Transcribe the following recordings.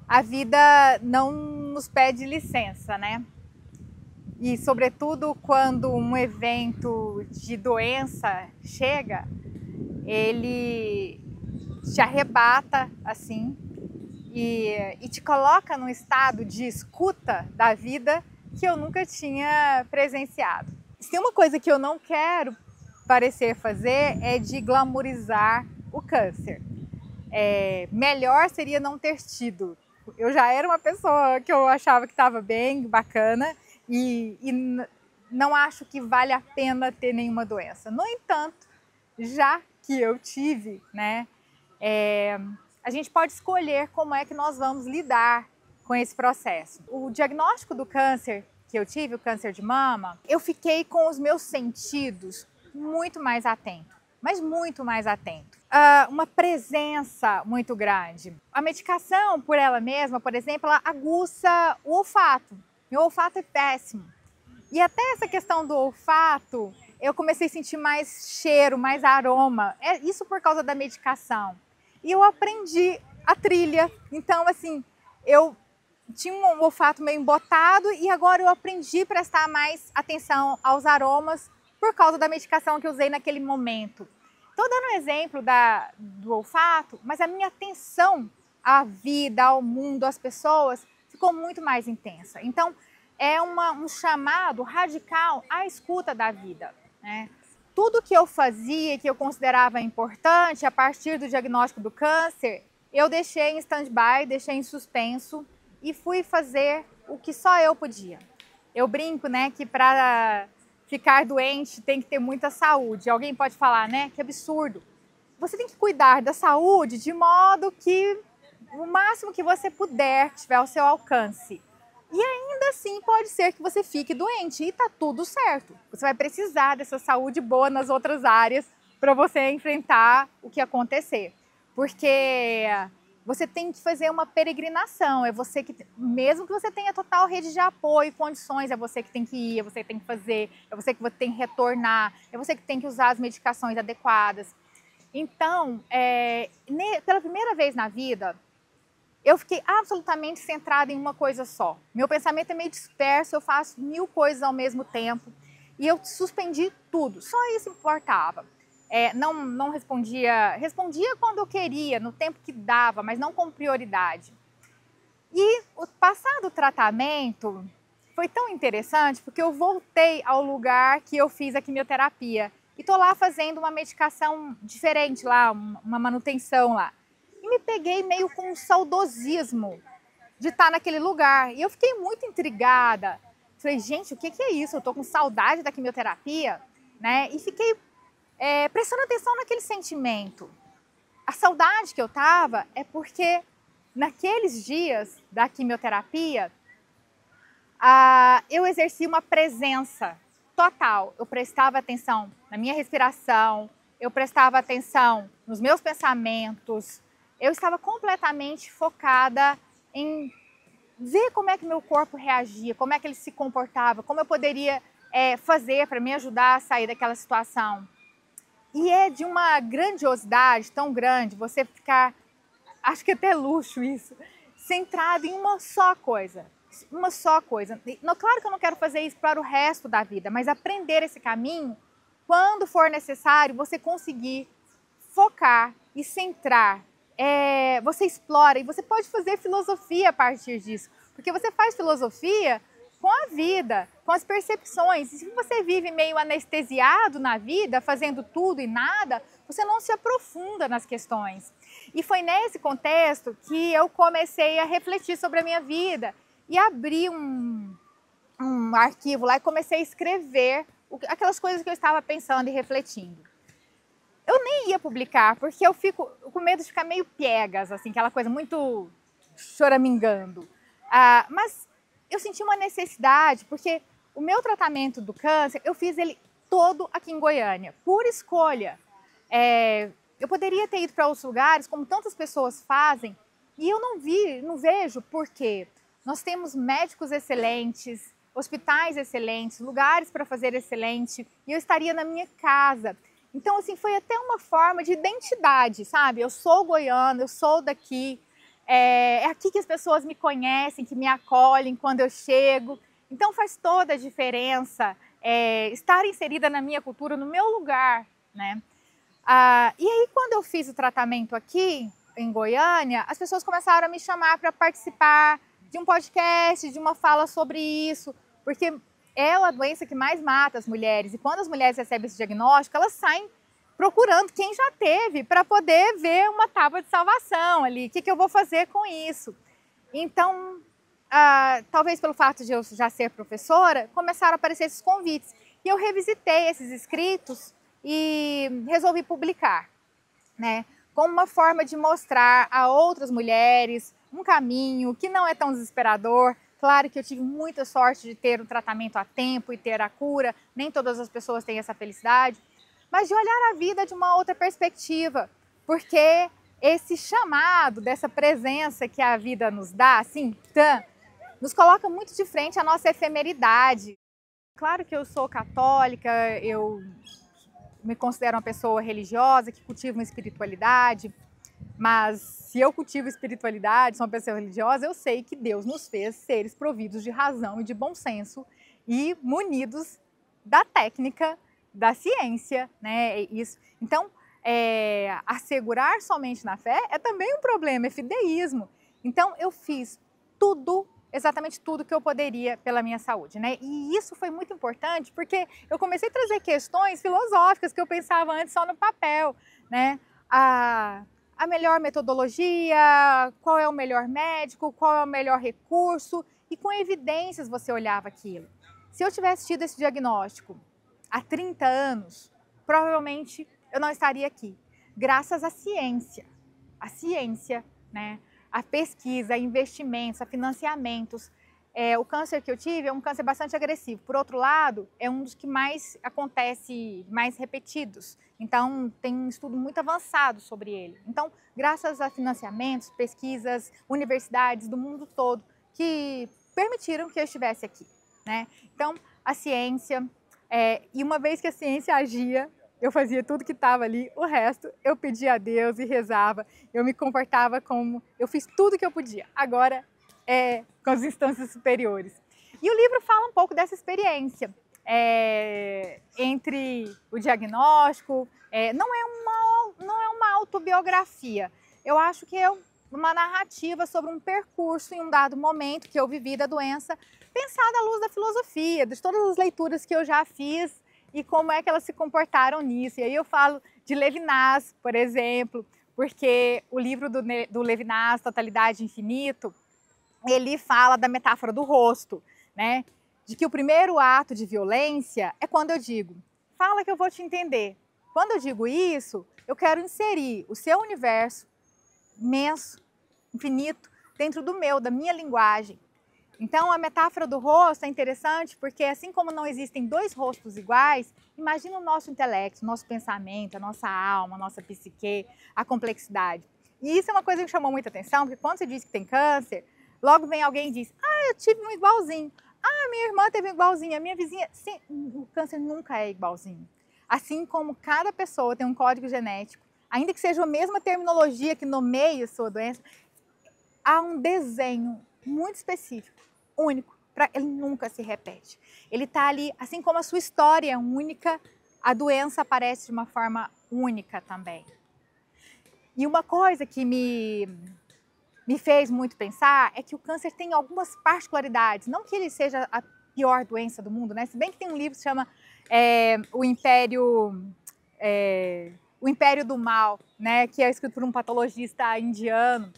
a vida não nos pede licença, né? E sobretudo quando um evento de doença chega, ele te arrebata assim e te coloca num estado de escuta da vida que eu nunca tinha presenciado. Se tem uma coisa que eu não quero parecer fazer é de glamorizar o câncer. Melhor seria não ter tido. Eu já era uma pessoa que eu achava que estava bem, bacana, e não acho que vale a pena ter nenhuma doença. No entanto, já que eu tive, né, a gente pode escolher como é que nós vamos lidar com esse processo. O diagnóstico do câncer que eu tive, o câncer de mama, eu fiquei com os meus sentidos muito mais atentos, mas muito mais atento. Uma presença muito grande. A medicação, por ela mesma, por exemplo, ela aguça o olfato. Meu olfato é péssimo. E até essa questão do olfato, eu comecei a sentir mais cheiro, mais aroma. Isso por causa da medicação. E eu aprendi a trilha. Então, assim, eu tinha um olfato meio embotado e agora eu aprendi a prestar mais atenção aos aromas por causa da medicação que eu usei naquele momento. Estou dando um exemplo do olfato, mas a minha atenção à vida, ao mundo, às pessoas, ficou muito mais intensa. Então, é um chamado radical à escuta da vida, né? Tudo que eu fazia, que eu considerava importante a partir do diagnóstico do câncer, eu deixei em stand-by, deixei em suspenso e fui fazer o que só eu podia. Eu brinco, né, que para ficar doente tem que ter muita saúde. Alguém pode falar, né, que absurdo. Você tem que cuidar da saúde de modo que o máximo que você puder, que tiver ao seu alcance. E ainda assim pode ser que você fique doente e tá tudo certo. Você vai precisar dessa saúde boa nas outras áreas para você enfrentar o que acontecer. Porque você tem que fazer uma peregrinação, é você que, mesmo que você tenha total rede de apoio, condições, é você que tem que ir, é você que tem que fazer, é você que tem que retornar, é você que tem que usar as medicações adequadas. Então, pela primeira vez na vida, eu fiquei absolutamente centrada em uma coisa só. Meu pensamento é meio disperso, eu faço 1000 coisas ao mesmo tempo e eu suspendi tudo, só isso importava. Não respondia quando eu queria, no tempo que dava, mas não com prioridade. E o passado tratamento foi tão interessante porque eu voltei ao lugar que eu fiz a quimioterapia e tô lá fazendo uma medicação diferente lá, uma manutenção lá. E me peguei meio com um saudosismo de estar naquele lugar. E eu fiquei muito intrigada. Falei, gente, o que é isso? Eu tô com saudade da quimioterapia, né? E fiquei prestando atenção naquele sentimento. A saudade que eu tava é porque naqueles dias da quimioterapia, eu exerci uma presença total. Eu prestava atenção na minha respiração, eu prestava atenção nos meus pensamentos, eu estava completamente focada em ver como é que meu corpo reagia, como é que ele se comportava, como eu poderia fazer para me ajudar a sair daquela situação. E é de uma grandiosidade tão grande você ficar, acho que até luxo isso, centrado em uma só coisa. Uma só coisa. Claro que eu não quero fazer isso para o resto da vida, mas aprender esse caminho, quando for necessário, você conseguir focar e centrar. Você explora e você pode fazer filosofia a partir disso, porque você faz filosofia com a vida, com as percepções. E se você vive meio anestesiado na vida, fazendo tudo e nada, você não se aprofunda nas questões. E foi nesse contexto que eu comecei a refletir sobre a minha vida e abri um arquivo lá e comecei a escrever aquelas coisas que eu estava pensando e refletindo. Eu nem ia publicar, porque eu fico com medo de ficar meio piegas, assim, aquela coisa muito choramingando. Mas eu senti uma necessidade, porque o meu tratamento do câncer, eu fiz ele todo aqui em Goiânia, por escolha. Eu poderia ter ido para outros lugares, como tantas pessoas fazem, e eu não vejo por quê. Nós temos médicos excelentes, hospitais excelentes, lugares para fazer excelente, e eu estaria na minha casa. Então, assim, foi até uma forma de identidade, sabe? Eu sou goiana, eu sou daqui, é aqui que as pessoas me conhecem, que me acolhem quando eu chego. Então faz toda a diferença estar inserida na minha cultura, no meu lugar, né? E aí quando eu fiz o tratamento aqui em Goiânia, as pessoas começaram a me chamar para participar de um podcast, de uma fala sobre isso, porque é a doença que mais mata as mulheres. E quando as mulheres recebem esse diagnóstico, elas saem procurando quem já teve para poder ver uma tábua de salvação ali. O que eu vou fazer com isso? Então, talvez pelo fato de eu já ser professora, começaram a aparecer esses convites. E eu revisitei esses escritos e resolvi publicar, né? Como uma forma de mostrar a outras mulheres um caminho que não é tão desesperador. Claro que eu tive muita sorte de ter o tratamento a tempo e ter a cura. Nem todas as pessoas têm essa felicidade. Mas de olhar a vida de uma outra perspectiva. Porque esse chamado dessa presença que a vida nos dá, assim, nos coloca muito de frente à nossa efemeridade. Claro que eu sou católica, eu me considero uma pessoa religiosa, que cultiva uma espiritualidade, mas se eu cultivo espiritualidade, sou uma pessoa religiosa, eu sei que Deus nos fez seres providos de razão e de bom senso e munidos da técnica, da ciência, né? Isso. Então, assegurar somente na fé é também um problema, é fideísmo. Então, eu fiz tudo, exatamente tudo que eu poderia pela minha saúde, né? E isso foi muito importante porque eu comecei a trazer questões filosóficas que eu pensava antes só no papel, né? A melhor metodologia, qual é o melhor médico, qual é o melhor recurso, e com evidências você olhava aquilo. Se eu tivesse tido esse diagnóstico há 30 anos, provavelmente eu não estaria aqui. Graças à ciência. A ciência, né? A pesquisa, a investimentos, a financiamentos. O câncer que eu tive é um câncer bastante agressivo. Por outro lado, é um dos que mais acontece, mais repetidos. Então, tem um estudo muito avançado sobre ele. Então, graças a financiamentos, pesquisas, universidades do mundo todo que permitiram que eu estivesse aqui, né? Então, a ciência, e uma vez que a ciência agia, eu fazia tudo que estava ali, o resto eu pedia a Deus e rezava, eu me comportava como, eu fiz tudo que eu podia. Agora, com as instâncias superiores. E o livro fala um pouco dessa experiência, entre o diagnóstico, não é uma autobiografia, eu acho que é uma narrativa sobre um percurso em um dado momento que eu vivi da doença, pensada à luz da filosofia, de todas as leituras que eu já fiz e como é que elas se comportaram nisso. E aí eu falo de Levinas, por exemplo, porque o livro do Levinas, Totalidade e Infinito, ele fala da metáfora do rosto, né? De que o primeiro ato de violência é quando eu digo, fala que eu vou te entender. Quando eu digo isso, eu quero inserir o seu universo imenso, infinito, dentro do meu, da minha linguagem. Então, a metáfora do rosto é interessante porque, assim como não existem dois rostos iguais, imagina o nosso intelecto, o nosso pensamento, a nossa alma, a nossa psique, a complexidade. E isso é uma coisa que chamou muita atenção, porque quando você diz que tem câncer, logo vem alguém e diz, eu tive um igualzinho. Minha irmã teve um igualzinho, a minha vizinha... Sim, o câncer nunca é igualzinho. Assim como cada pessoa tem um código genético, ainda que seja a mesma terminologia que nomeie a sua doença, há um desenho muito específico, único, ele nunca se repete. Ele está ali, assim como a sua história é única, a doença aparece de uma forma única também. E uma coisa que me fez muito pensar é que o câncer tem algumas particularidades, não que ele seja a pior doença do mundo, né? Se bem que tem um livro que se chama o Império do Mal, né? Que é escrito por um patologista indiano,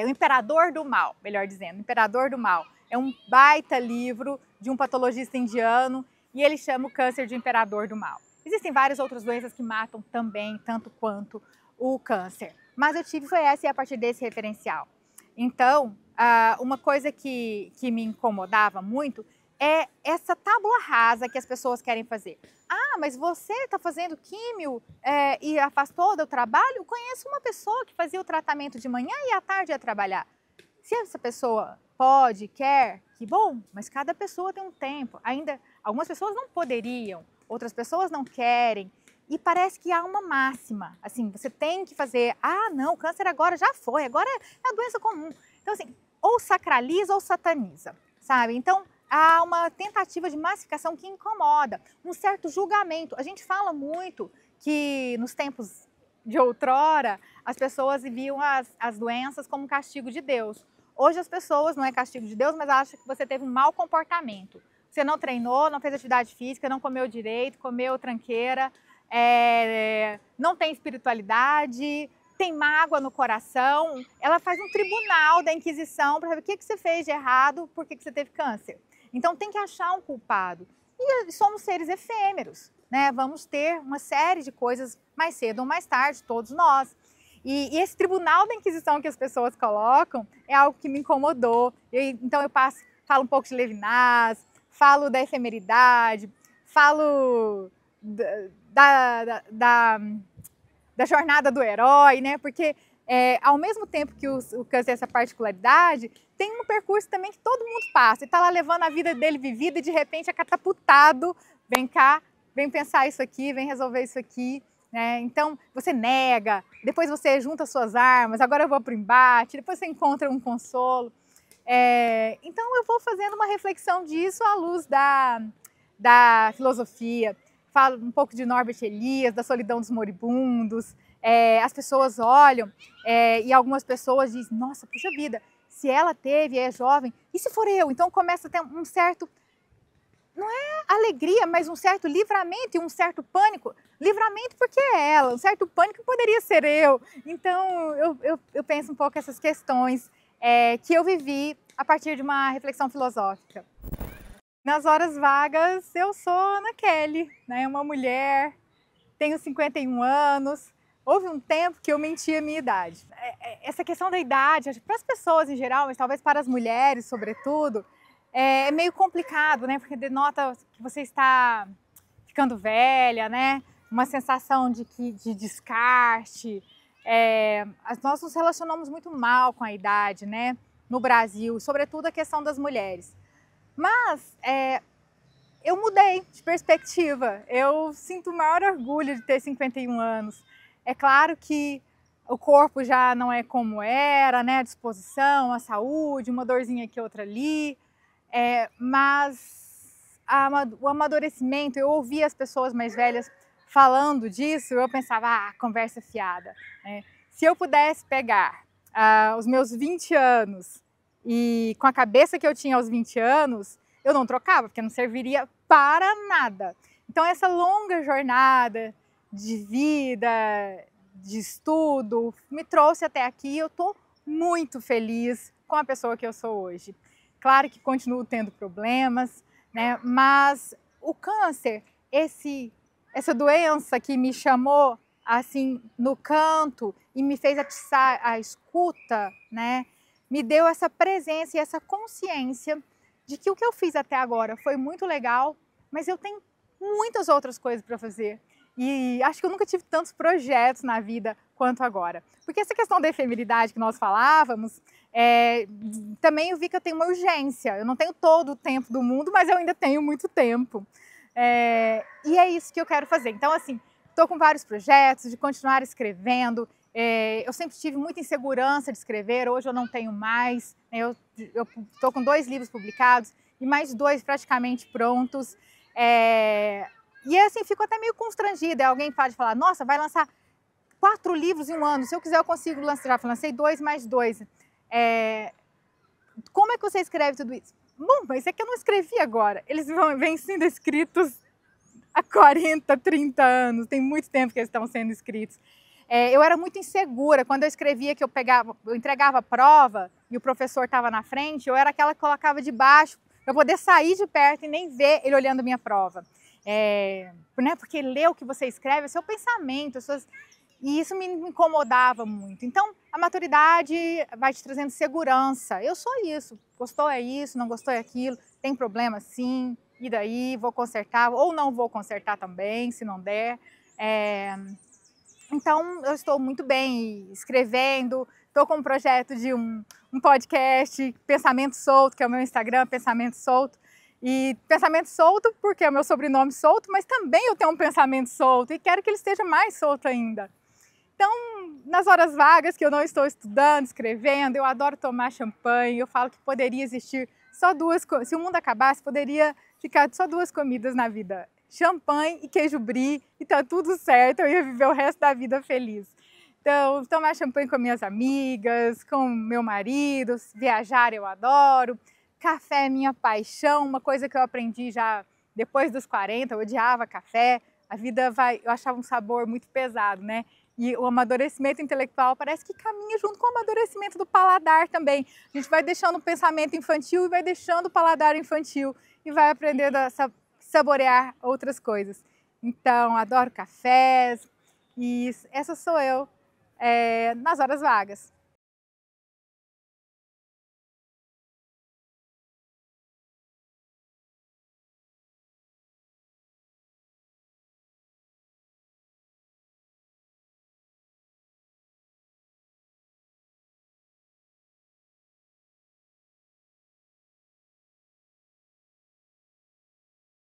o Imperador do Mal, melhor dizendo, Imperador do Mal. É um baita livro de um patologista indiano e ele chama o câncer de Imperador do Mal. Existem várias outras doenças que matam também, tanto quanto o câncer. Mas eu tive foi essa e a partir desse referencial. Então, uma coisa que me incomodava muito é essa tábula rasa que as pessoas querem fazer. Mas você está fazendo químio e afastou do trabalho? Eu conheço uma pessoa que fazia o tratamento de manhã e à tarde ia trabalhar. Se essa pessoa pode, quer, que bom, mas cada pessoa tem um tempo. Ainda algumas pessoas não poderiam, outras pessoas não querem. E parece que há uma máxima, assim, você tem que fazer, ah, não, o câncer agora já foi, agora é a doença comum. Então, assim, ou sacraliza ou sataniza, sabe? Então, há uma tentativa de massificação que incomoda, um certo julgamento. A gente fala muito que nos tempos de outrora, as pessoas viam as doenças como castigo de Deus. Hoje as pessoas, não é castigo de Deus, mas acham que você teve um mau comportamento. Você não treinou, não fez atividade física, não comeu direito, comeu tranqueira, não tem espiritualidade, tem mágoa no coração. Ela faz um tribunal da Inquisição para saber o que você fez de errado, por que você teve câncer. Então tem que achar um culpado. E somos seres efêmeros, né? Vamos ter uma série de coisas mais cedo ou mais tarde, todos nós. E esse tribunal da Inquisição que as pessoas colocam é algo que me incomodou. Então eu falo um pouco de Levinas, falo da efemeridade, falo da jornada do herói, né? Porque ao mesmo tempo que o câncer tem essa particularidade, tem um percurso também que todo mundo passa. Ele está lá levando a vida dele vivida e de repente é catapultado. Vem cá, vem pensar isso aqui, vem resolver isso aqui. Né? Então você nega, depois você junta suas armas, agora eu vou para o embate, depois você encontra um consolo. Então eu vou fazendo uma reflexão disso à luz da filosofia. Falo um pouco de Norbert Elias, da solidão dos moribundos. As pessoas olham e algumas pessoas dizem, nossa, puxa vida, se ela teve, é jovem, e se for eu? Então começa a ter um certo, não é alegria, mas um certo livramento e um certo pânico. Livramento porque é ela, um certo pânico poderia ser eu. Então eu penso um pouco essas questões que eu vivi a partir de uma reflexão filosófica. Nas horas vagas eu sou Ana Kelly, né? Uma mulher, tenho 51 anos, houve um tempo que eu menti a minha idade. Essa questão da idade, para as pessoas em geral, mas talvez para as mulheres sobretudo, é meio complicado, né? Porque denota que você está ficando velha, né? Uma sensação de descarte. Nós nos relacionamos muito mal com a idade, né? No Brasil, sobretudo a questão das mulheres. Mas eu mudei de perspectiva, eu sinto o maior orgulho de ter 51 anos. É claro que o corpo já não é como era, né? A disposição, a saúde, uma dorzinha aqui, outra ali. Mas o amadurecimento, eu ouvia as pessoas mais velhas falando disso, eu pensava, conversa fiada. Né? Se eu pudesse pegar os meus 20 anos e com a cabeça que eu tinha aos 20 anos, eu não trocava, porque não serviria para nada. Então essa longa jornada de vida, de estudo, me trouxe até aqui e eu estou muito feliz com a pessoa que eu sou hoje. Claro que continuo tendo problemas, né? Mas o câncer, essa doença que me chamou assim no canto e me fez atiçar a escuta, né? Me deu essa presença e essa consciência de que o que eu fiz até agora foi muito legal, mas eu tenho muitas outras coisas para fazer. E acho que eu nunca tive tantos projetos na vida quanto agora. Porque essa questão da efemeridade que nós falávamos, também eu vi que eu tenho uma urgência. Eu não tenho todo o tempo do mundo, mas eu ainda tenho muito tempo. E é isso que eu quero fazer. Então, assim, estou com vários projetos de continuar escrevendo. Eu sempre tive muita insegurança de escrever, hoje eu não tenho mais. Eu estou com 2 livros publicados e mais 2 praticamente prontos. E assim, fico até meio constrangida. Alguém pode falar, nossa, vai lançar 4 livros em um ano. Se eu quiser, eu consigo lançar. Já lancei 2 mais 2. Como é que você escreve tudo isso? Bom, mas é que eu não escrevi agora. Eles vêm sendo escritos há 40, 30 anos. Tem muito tempo que eles estão sendo escritos. Eu era muito insegura. Quando eu escrevia que eu entregava a prova e o professor estava na frente, eu era aquela que colocava de baixo para poder sair de perto e nem ver ele olhando a minha prova. Né? Porque ler o que você escreve é seu pensamento, e isso me incomodava muito. Então, a maturidade vai te trazendo segurança. Eu sou isso. Gostou é isso, não gostou é aquilo. Tem problema sim, e daí vou consertar, ou não vou consertar também, se não der. Então, eu estou muito bem escrevendo. Estou com um projeto de um podcast, Pensamento Solto, que é o meu Instagram, Pensamento Solto. E pensamento solto, porque é o meu sobrenome solto, mas também eu tenho um pensamento solto e quero que ele esteja mais solto ainda. Então, nas horas vagas que eu não estou estudando, escrevendo, eu adoro tomar champanhe. Eu falo que poderia existir só duas, se o mundo acabasse, poderia ficar só duas comidas na vida: champanhe e queijo brie, e tá tudo certo, eu ia viver o resto da vida feliz. Então, tomar champanhe com minhas amigas, com meu marido, viajar eu adoro. Café é minha paixão, uma coisa que eu aprendi já depois dos 40, eu odiava café. A vida eu achava um sabor muito pesado, né? E o amadurecimento intelectual parece que caminha junto com o amadurecimento do paladar também. A gente vai deixando o pensamento infantil e vai deixando o paladar infantil e vai aprendendo a saborear outras coisas. Então, adoro cafés e essa sou eu nas horas vagas.